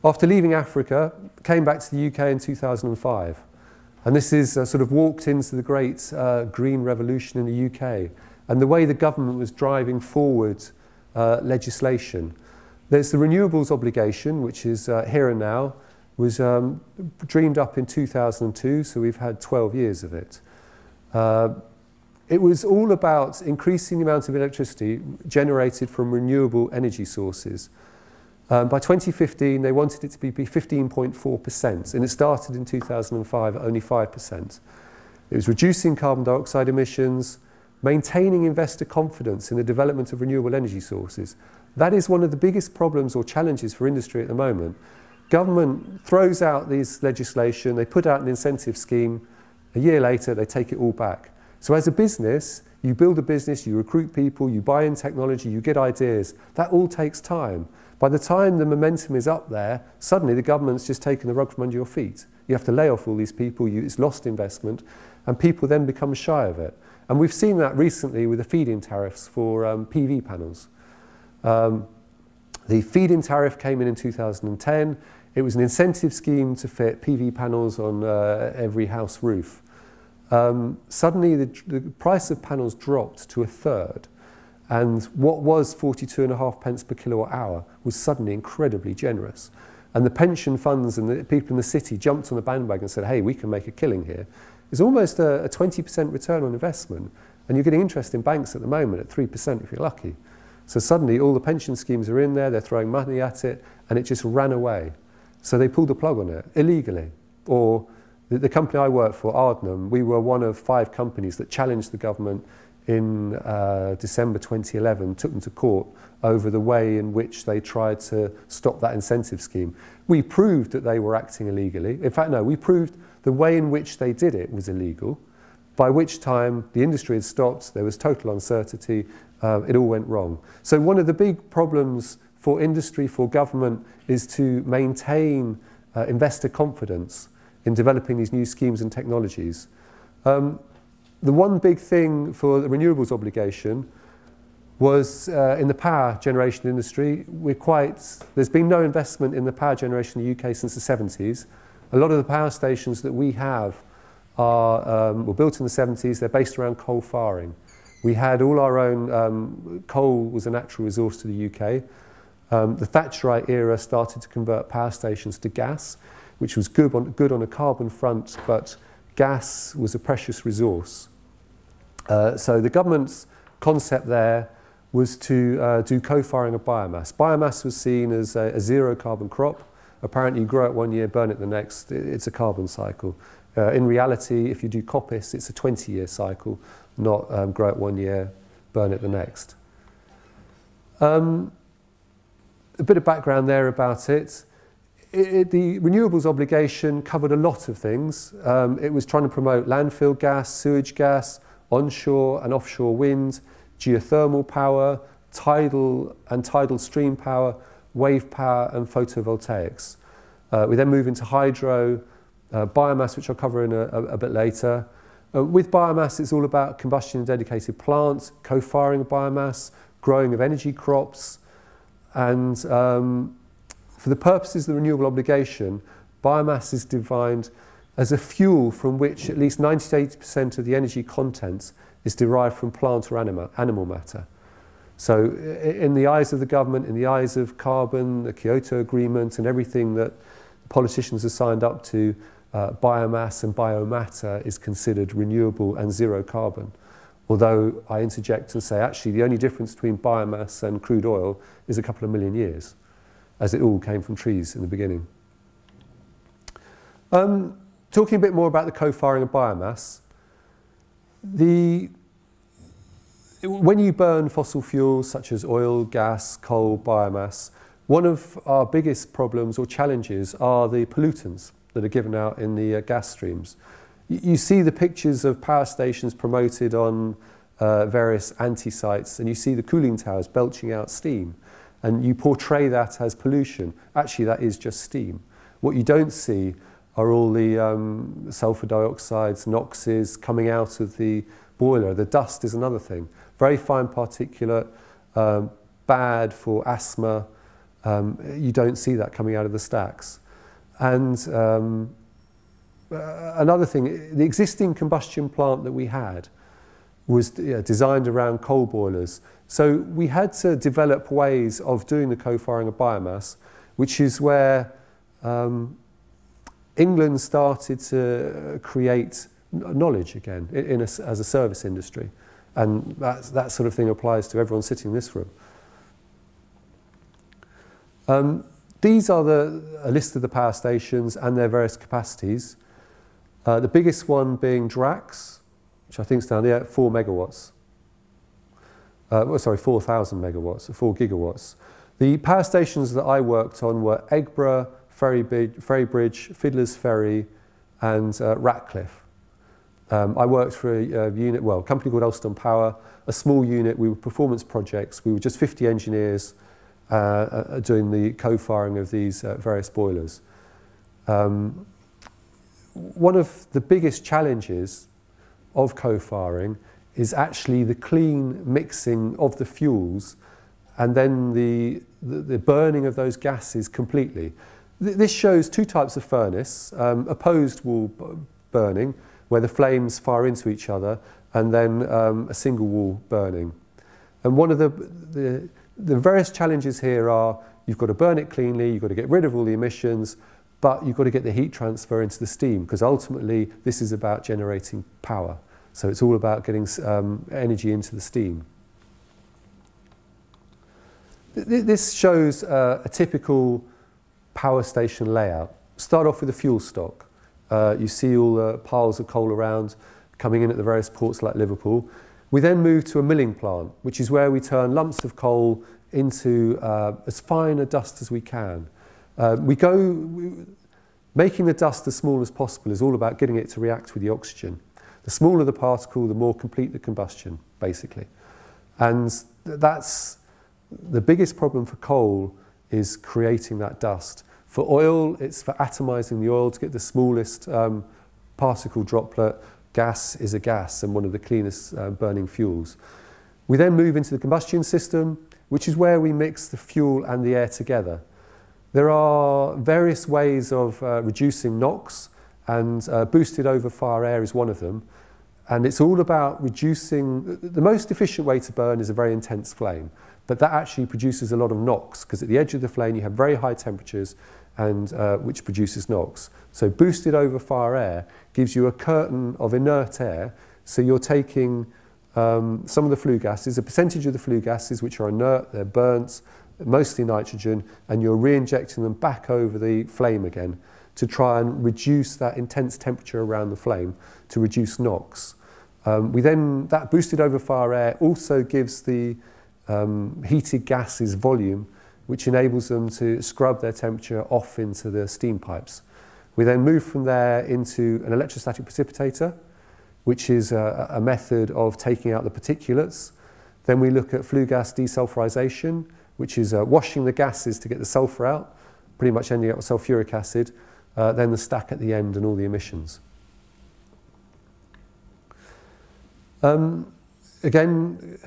After leaving Africa, came back to the UK in 2005. And this is sort of walked into the great green revolution in the UK and the way the government was driving forward legislation. There's the renewables obligation, which is here and now, was dreamed up in 2002, so we've had 12 years of it. It was all about increasing the amount of electricity generated from renewable energy sources. By 2015, they wanted it to be 15.4%, and it started in 2005 at only 5%. It was reducing carbon dioxide emissions, maintaining investor confidence in the development of renewable energy sources. That is one of the biggest problems or challenges for industry at the moment. Government throws out this legislation, they put out an incentive scheme, a year later they take it all back. So as a business, you build a business, you recruit people, you buy in technology, you get ideas. That all takes time. By the time the momentum is up there, suddenly the government's just taken the rug from under your feet. You have to lay off all these people, it's lost investment, and people then become shy of it. And we've seen that recently with the feed-in tariffs for PV panels. The feed-in tariff came in 2010. It was an incentive scheme to fit PV panels on every house roof. Suddenly the price of panels dropped to a third. And what was 42.5 pence per kilowatt hour was suddenly incredibly generous. And the pension funds and the people in the city jumped on the bandwagon and said, hey, we can make a killing here. It's almost a 20% return on investment. And you're getting interest in banks at the moment at 3% if you're lucky. So suddenly all the pension schemes are in there, they're throwing money at it, and it just ran away. So they pulled the plug on it, illegally. Or the company I work for, Ardnam, we were one of 5 companies that challenged the government in December 2011, took them to court over the way in which they tried to stop that incentive scheme. We proved that they were acting illegally. In fact, no, we proved the way in which they did it was illegal, by which time the industry had stopped, there was total uncertainty, it all went wrong. So one of the big problems for industry, for government, is to maintain investor confidence in developing these new schemes and technologies. The one big thing for the renewables obligation was in the power generation industry. There's been no investment in the power generation in the UK since the 70s. A lot of the power stations that we have were built in the 70s. They're based around coal firing. We had all our own, coal was a natural resource to the UK. The Thatcherite era started to convert power stations to gas, which was good on a carbon front, but gas was a precious resource. So the government's concept there was to do co-firing of biomass. Biomass was seen as a zero carbon crop. Apparently you grow it one year, burn it the next, it's a carbon cycle. In reality, if you do coppice, it's a 20-year cycle, not grow it one year, burn it the next. A bit of background there about it. The renewables obligation covered a lot of things. It was trying to promote landfill gas, sewage gas, onshore and offshore wind, geothermal power, tidal and tidal stream power, wave power and photovoltaics. We then move into hydro, biomass, which I'll cover in a bit later. With biomass, it's all about combustion in dedicated plants, co-firing of biomass, growing of energy crops, and for the purposes of the renewable obligation, biomass is defined as a fuel from which at least 90 to 80% of the energy content is derived from plant or animal matter. So in the eyes of the government, in the eyes of carbon, the Kyoto Agreement and everything that politicians have signed up to, biomass and biomatter is considered renewable and zero carbon. Although I interject and say actually the only difference between biomass and crude oil is a couple of million years, as it all came from trees in the beginning. Talking a bit more about the co-firing of biomass, when you burn fossil fuels such as oil, gas, coal, biomass, one of our biggest problems or challenges are the pollutants that are given out in the gas streams. You see the pictures of power stations promoted on various anti-sites, and you see the cooling towers belching out steam, and you portray that as pollution. Actually, that is just steam. What you don't see are all the sulfur dioxides, NOxes coming out of the boiler. The dust is another thing. Very fine particulate, bad for asthma, You don't see that coming out of the stacks. And another thing, the existing combustion plant that we had was designed around coal boilers. So we had to develop ways of doing the co-firing of biomass, which is where England started to create knowledge again as a service industry. And that sort of thing applies to everyone sitting in this room. These are a list of the power stations and their various capacities. The biggest one being Drax, which I think is down there, 4 megawatts. 4,000 megawatts, 4 gigawatts. The power stations that I worked on were Eggborough, Ferrybridge, Fiddler's Ferry, and Ratcliffe. I worked for a company called Ulston Power, a small unit. We were performance projects. We were just 50 engineers doing the co-firing of these various boilers. One of the biggest challenges of co-firing is actually the clean mixing of the fuels and then the burning of those gases completely. This shows two types of furnace, opposed wall burning, where the flames fire into each other, and then a single wall burning. And one of the various challenges here are you've got to burn it cleanly, you've got to get rid of all the emissions, but you've got to get the heat transfer into the steam, because ultimately this is about generating power. So it's all about getting energy into the steam. This shows a typical power station layout. Start off with a fuel stock. You see all the piles of coal around coming in at the various ports like Liverpool. We then move to a milling plant, which is where we turn lumps of coal into as fine a dust as we can. Making the dust as small as possible is all about getting it to react with the oxygen. The smaller the particle, the more complete the combustion, basically. And that's the biggest problem for coal, is creating that dust. For oil, it's for atomizing the oil to get the smallest particle droplet. Gas is a gas and one of the cleanest burning fuels. We then move into the combustion system, which is where we mix the fuel and the air together. There are various ways of reducing NOx, and boosted over fire air is one of them. And it's all about reducing. The most efficient way to burn is a very intense flame, but that actually produces a lot of NOx, because at the edge of the flame you have very high temperatures, and which produces NOx. So boosted over fire air gives you a curtain of inert air, so you're taking some of the flue gases, a percentage of the flue gases which are inert, they're burnt, mostly nitrogen, and you're re-injecting them back over the flame again to try and reduce that intense temperature around the flame, to reduce NOx. That boosted over fire air also gives the heated gases volume, which enables them to scrub their temperature off into the steam pipes. We then move from there into an electrostatic precipitator, which is a method of taking out the particulates. Then we look at flue gas desulfurization, which is washing the gases to get the sulfur out, pretty much ending up with sulfuric acid, then the stack at the end and all the emissions. Again,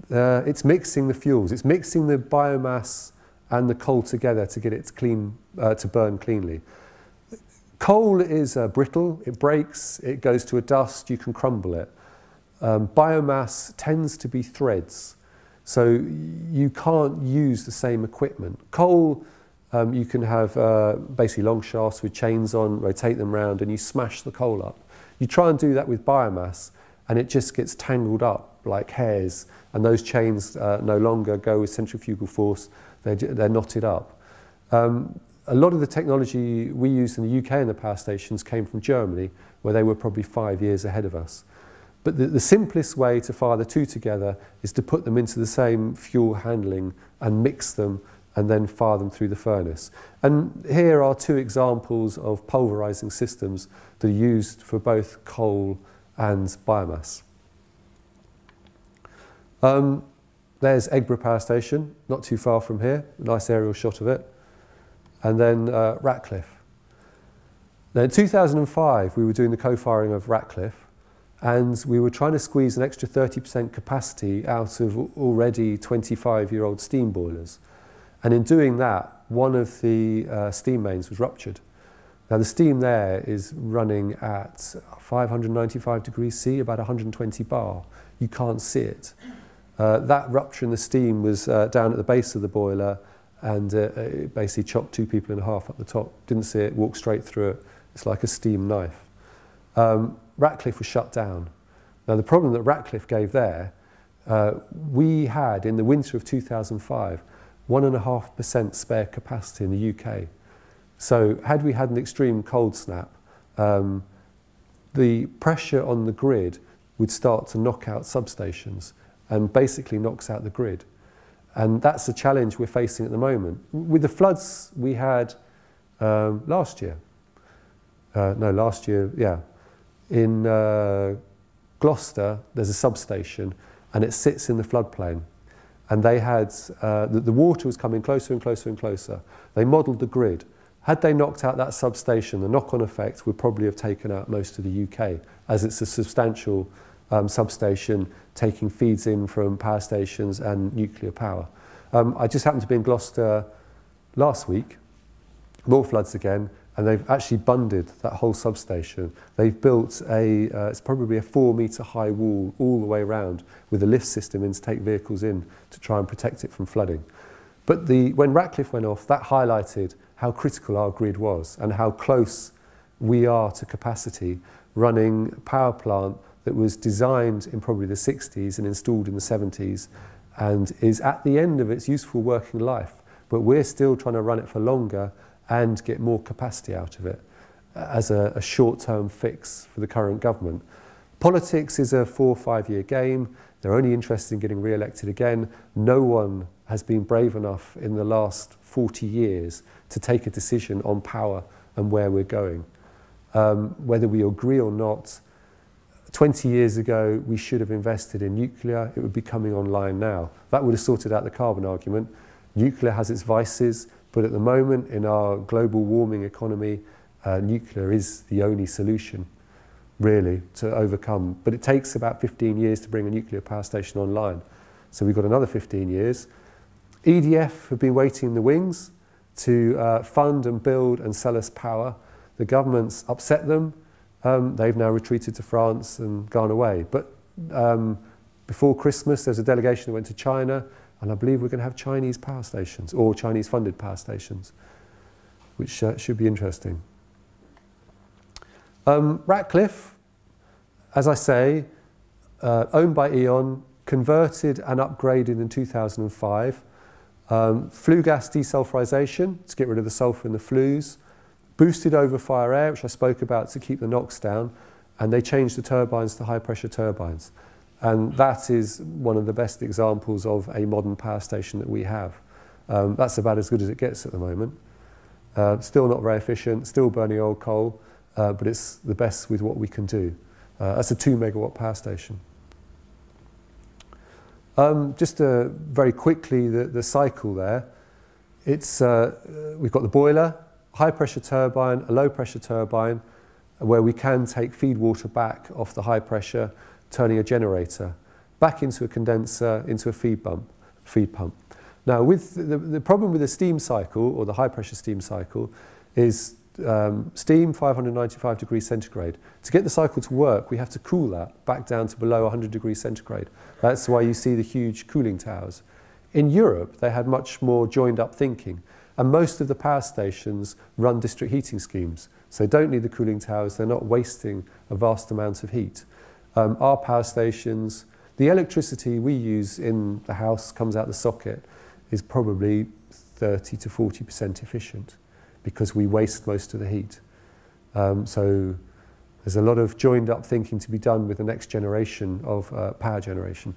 it's mixing the fuels. It's mixing the biomass and the coal together to get it clean, to burn cleanly. Coal is brittle, it breaks, it goes to a dust, you can crumble it. Biomass tends to be threads, so you can't use the same equipment. Coal, you can have basically long shafts with chains on, rotate them round, and you smash the coal up. You try and do that with biomass, and it just gets tangled up like hairs, and those chains no longer go with centrifugal force, they're knotted up. A lot of the technology we used in the UK in the power stations came from Germany, where they were probably 5 years ahead of us. But the simplest way to fire the two together is to put them into the same fuel handling and mix them and then fire them through the furnace. And here are two examples of pulverizing systems that are used for both coal and biomass. There's Eggborough Power Station, not too far from here, a nice aerial shot of it. And then Ratcliffe. Now in 2005, we were doing the co-firing of Ratcliffe, and we were trying to squeeze an extra 30% capacity out of already 25-year-old steam boilers. And in doing that, one of the steam mains was ruptured. Now the steam there is running at 595 degrees C, about 120 bar. You can't see it. That rupture in the steam was down at the base of the boiler, and it basically chopped 2 people in half up the top. Didn't see it, walked straight through it. It's like a steam knife. Ratcliffe was shut down. Now the problem that Ratcliffe gave there, we had in the winter of 2005, 1.5% spare capacity in the UK. So had we had an extreme cold snap, the pressure on the grid would start to knock out substations and basically knocks out the grid. And that's the challenge we're facing at the moment. With the floods we had last year, in Gloucester, there's a substation and it sits in the floodplain. And they had, the water was coming closer and closer and closer. They modelled the grid. Had they knocked out that substation, the knock-on effect would probably have taken out most of the UK, as it's a substantial substation taking feeds in from power stations and nuclear power. I just happened to be in Gloucester last week, more floods again, and they've actually bunded that whole substation. They've built it's probably a 4-metre high wall all the way around with a lift system in to take vehicles in to try and protect it from flooding. But when Ratcliffe went off, that highlighted how critical our grid was and how close we are to capacity, running a power plant that was designed in probably the 60s and installed in the 70s and is at the end of its useful working life. But we're still trying to run it for longer and get more capacity out of it as a short-term fix for the current government. Politics is a 4 or 5 year game. They're only interested in getting re-elected again. No one has been brave enough in the last 40 years to take a decision on power and where we're going. Whether we agree or not, 20 years ago we should have invested in nuclear. It would be coming online now. That would have sorted out the carbon argument. Nuclear has its vices, but at the moment in our global warming economy, nuclear is the only solution really to overcome. But it takes about 15 years to bring a nuclear power station online. So we've got another 15 years. EDF have been waiting in the wings to fund and build and sell us power. The government's upset them. They've now retreated to France and gone away. But before Christmas, there's a delegation that went to China, and I believe we're going to have Chinese power stations, or Chinese-funded power stations, which should be interesting. Ratcliffe, as I say, owned by E.ON, converted and upgraded in 2005. Flue gas desulfurization to get rid of the sulfur in the flues. Boosted over fire air, which I spoke about, to keep the NOx down, and they changed the turbines to high pressure turbines. And that is one of the best examples of a modern power station that we have. That's about as good as it gets at the moment. Still not very efficient, still burning old coal, but it's the best with what we can do. That's a 2 megawatt power station. Just very quickly, the cycle there. It's, we've got the boiler, high pressure turbine, a low pressure turbine, where we can take feed water back off the high pressure, turning a generator back into a condenser, into a feed pump. Now, with the problem with the steam cycle, or the high pressure steam cycle, is steam 595 degrees centigrade. To get the cycle to work, we have to cool that back down to below 100 degrees centigrade. That's why you see the huge cooling towers. In Europe, they had much more joined up thinking, and most of the power stations run district heating schemes, so they don't need the cooling towers. They're not wasting a vast amount of heat. Our power stations, the electricity we use in the house comes out the socket is probably 30 to 40% efficient, because we waste most of the heat. So there's a lot of joined up thinking to be done with the next generation of power generation.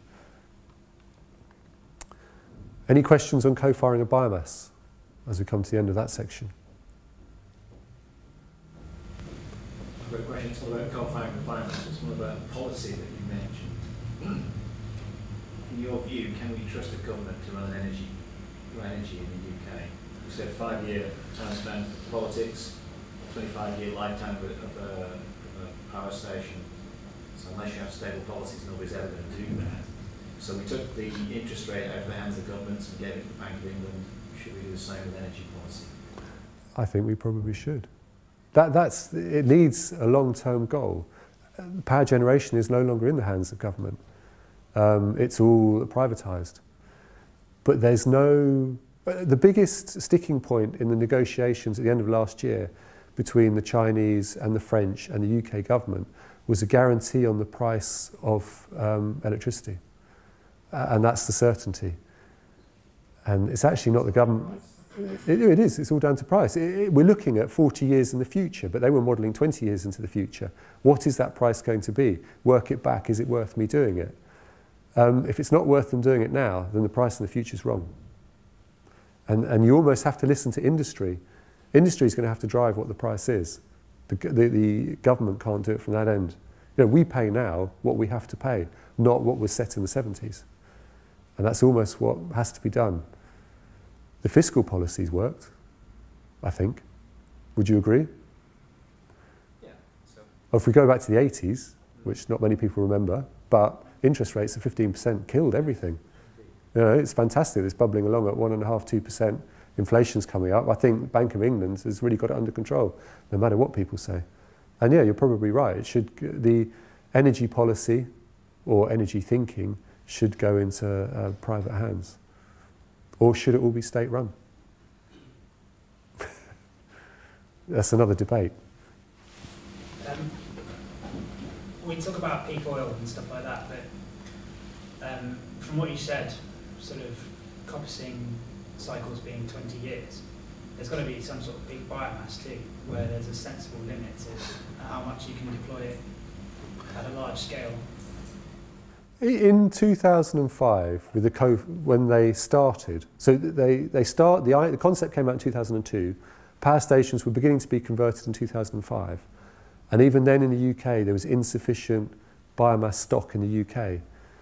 Any questions on co-firing of biomass as we come to the end of that section? I've got a question. It's all about co-firing of biomass. It's more about policy that you mentioned. In your view, can we trust the government to run energy in the UK? We said 5-year time span for politics, 25-year lifetime of a power station. So unless you have stable policies, nobody's ever going to do that. So we took the interest rate out of the hands of governments and gave it to the Bank of England, should we do the same with energy policy? I think we probably should. It needs a long-term goal. Power generation is no longer in the hands of government. It's all privatised. But there's no... The biggest sticking point in the negotiations at the end of last year between the Chinese and the French and the UK government was a guarantee on the price of electricity. And that's the certainty. And it's actually not the government... It is, it's all down to price. We're looking at 40 years in the future, but they were modelling 20 years into the future. What is that price going to be? Work it back, is it worth me doing it? If it's not worth them doing it now, then the price in the future is wrong. And you almost have to listen to industry. Industry is going to have to drive what the price is. The government can't do it from that end. You know, we pay now what we have to pay, not what was set in the 70s. And that's almost what has to be done. The fiscal policies worked, I think. Would you agree? Yeah. So. If we go back to the 80s, which not many people remember, but interest rates of 15% killed everything. You know, it's fantastic. It's bubbling along at 1.5%, 2%. Inflation's coming up. I think Bank of England has really got it under control, no matter what people say. And yeah, you're probably right. The energy policy or energy thinking should go into private hands. Or should it all be state-run? That's another debate. We talk about peak oil and stuff like that, but from what you said, sort of coppicing cycles being 20 years, there's got to be some sort of big biomass too, where there's a sensible limit to how much you can deploy it at a large scale. In 2005, with when they started, so the concept came out in 2002. Power stations were beginning to be converted in 2005, and even then in the UK there was insufficient biomass stock in the UK.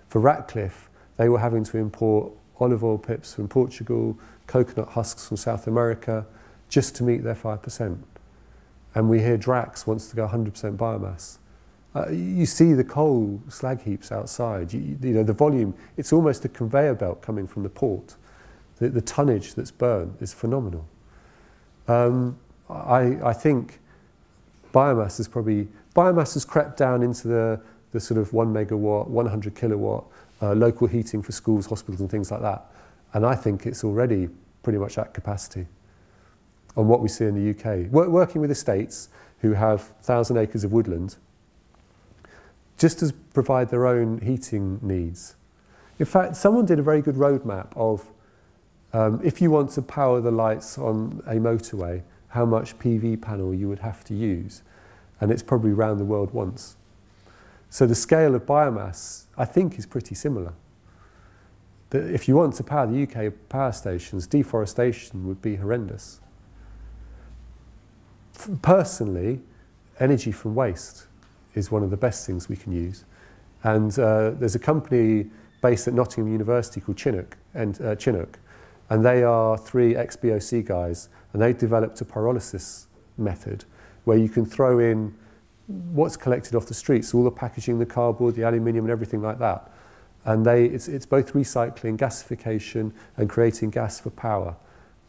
For Ratcliffe, they were having to import olive oil pips from Portugal, coconut husks from South America, just to meet their 5%. And we hear Drax wants to go 100% biomass. You see the coal slag heaps outside. You know the volume. It's almost a conveyor belt coming from the port. The tonnage that's burned is phenomenal. I think biomass has crept down into the sort of 1 megawatt, 100 kilowatt local heating for schools, hospitals, and things like that. And I think it's already pretty much at capacity on what we see in the UK. Working with estates who have 1,000 acres of woodland, just to provide their own heating needs. In fact, someone did a very good roadmap of if you want to power the lights on a motorway, how much PV panel you would have to use. And it's probably round the world once. So the scale of biomass, I think, is pretty similar. That if you want to power the UK power stations, deforestation would be horrendous. Personally, energy from waste is one of the best things we can use. And there's a company based at Nottingham University called Chinook, and they are 3 ex-BOC guys, and they developed a pyrolysis method where you can throw in what's collected off the streets, all the packaging, the cardboard, the aluminium and everything like that. And it's both recycling, gasification and creating gas for power.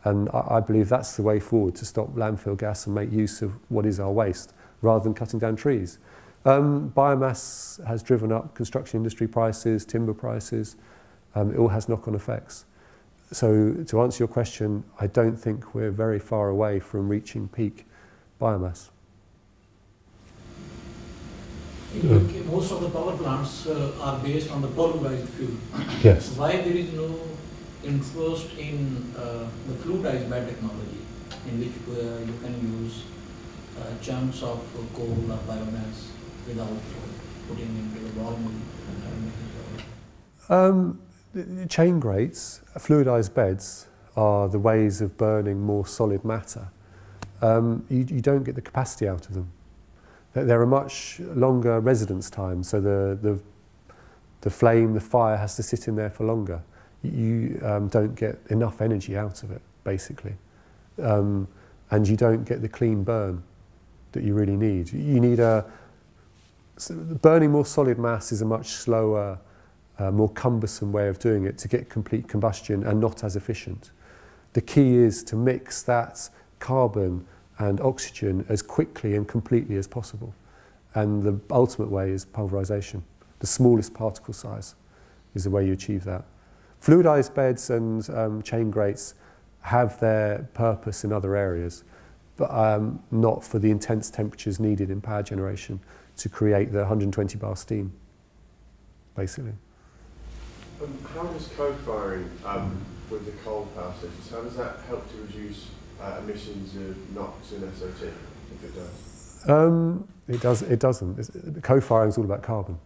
And I believe that's the way forward to stop landfill gas and make use of what is our waste rather than cutting down trees. Biomass has driven up construction industry prices, timber prices. It all has knock-on effects. So to answer your question, I don't think we're very far away from reaching peak biomass. In UK, most of the power plants are based on the pulverized fuel. Yes. Why there is no interest in the fluidized bed technology, in which you can use chunks of coal or biomass without putting into the ball mill? Chain grates, fluidized beds, are the ways of burning more solid matter. You don't get the capacity out of them. There are much longer residence times, so the flame, the fire has to sit in there for longer. You don't get enough energy out of it, basically. And you don't get the clean burn that you really need. You need burning more solid mass is a much slower, more cumbersome way of doing it to get complete combustion and not as efficient. The key is to mix that carbon and oxygen as quickly and completely as possible. And the ultimate way is pulverization. The smallest particle size is the way you achieve that. Fluidized beds and chain grates have their purpose in other areas, but not for the intense temperatures needed in power generation to create the 120 bar steam, basically. How does co-firing with the coal power stations, how does that help to reduce emissions of NOx and SO2, if it does? It doesn't. Co-firing is all about carbon.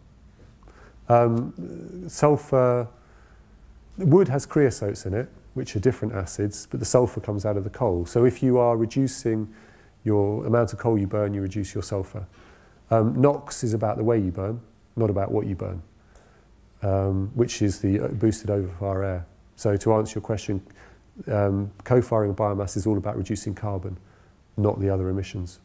Sulfur, wood has creosotes in it, which are different acids, but the sulfur comes out of the coal. So if you are reducing your amount of coal you burn, you reduce your sulfur. NOx is about the way you burn, not about what you burn, which is the boosted overfire air. So to answer your question, co-firing biomass is all about reducing carbon, not the other emissions.